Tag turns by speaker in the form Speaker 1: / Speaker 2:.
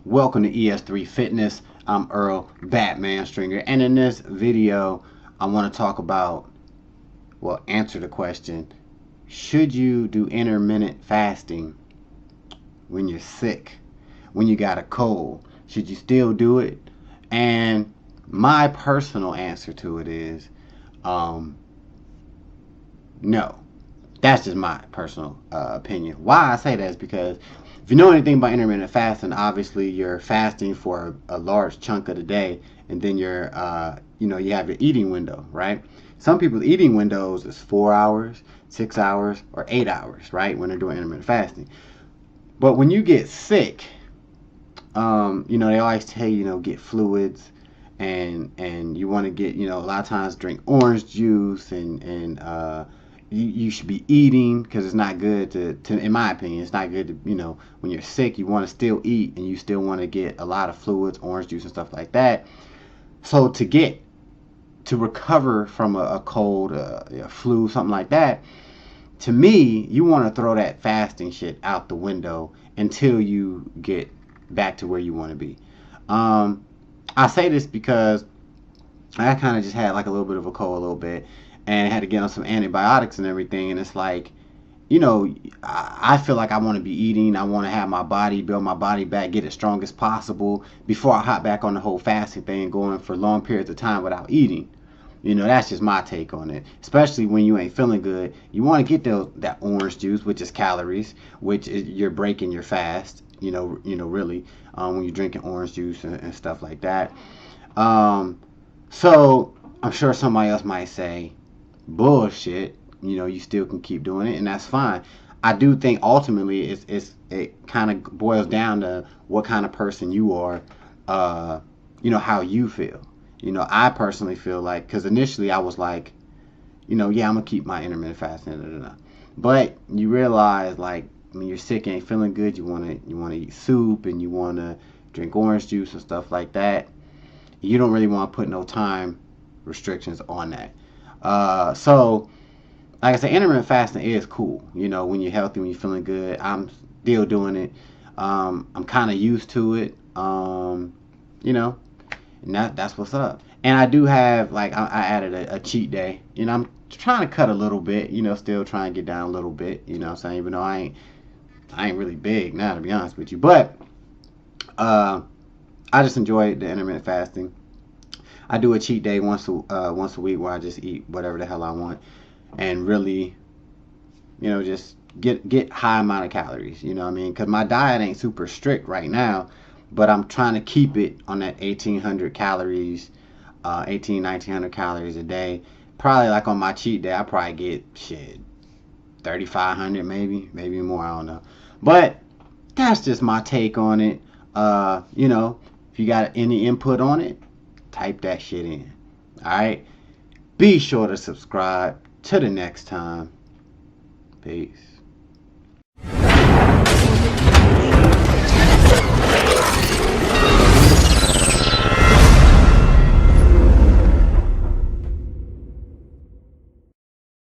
Speaker 1: Welcome to ES3 Fitness. I'm Earl Batman Stringer, and in this video I want to talk about, answer the question, should you do intermittent fasting when you're sick, when you got a cold? Should you still do it? And my personal answer to it is no. That's just my personal opinion. Why I say that is because if you know anything about intermittent fasting, obviously you're fasting for a large chunk of the day, and then you're, you have your eating window, right? Some people's eating windows is 4 hours, 6 hours, or 8 hours, right? When they're doing intermittent fasting. But when you get sick, they always tell you, get fluids, and you want to get, a lot of times drink orange juice, and you should be eating, because it's not good to, in my opinion, it's not good to, when you're sick, you want to still eat, and you still want to get a lot of fluids, orange juice and stuff like that. So to recover from a cold, a flu, something like that, to me, you want to throw that fasting shit out the window until you get back to where you want to be. I say this because I kind of just had like a little bit of a cold, a little bit, and had to get on some antibiotics and everything. And it's like, I feel like I want to be eating. I want to have my body, build my body back, get it strong as possible before I hop back on the whole fasting thing, going for long periods of time without eating. That's just my take on it. Especially when you ain't feeling good, you want to get that orange juice, which is calories, which is, you're breaking your fast. Really, when you're drinking orange juice and stuff like that. So I'm sure somebody else might say, bullshit. You still can keep doing it, and that's fine. I do think ultimately it kind of boils down to what kind of person you are. How you feel. I personally feel like, because initially I was like, yeah, I'm gonna keep my intermittent fasting, but you realize, like, when you're sick and ain't feeling good, you wanna eat soup, and you wanna drink orange juice and stuff like that. You don't really want to put no time restrictions on that. So like I said, intermittent fasting is cool. When you're healthy, when you're feeling good. I'm still doing it. I'm kind of used to it. And that's what's up. And I do have, like, I added a cheat day. I'm trying to cut a little bit. Still trying to get down a little bit. What I'm saying, even though I ain't really big now, to be honest with you. But I just enjoy the intermittent fasting. I do a cheat day once a week where I just eat whatever the hell I want, and really, just get high amount of calories. You know what I mean? Because my diet ain't super strict right now, but I'm trying to keep it on that 1,800 calories, 1,900 calories a day. Probably like on my cheat day, I probably get 3,500, maybe more. I don't know. But that's just my take on it. If you got any input on it, type that shit in. Alright? Be sure to subscribe. Till the next time. Peace.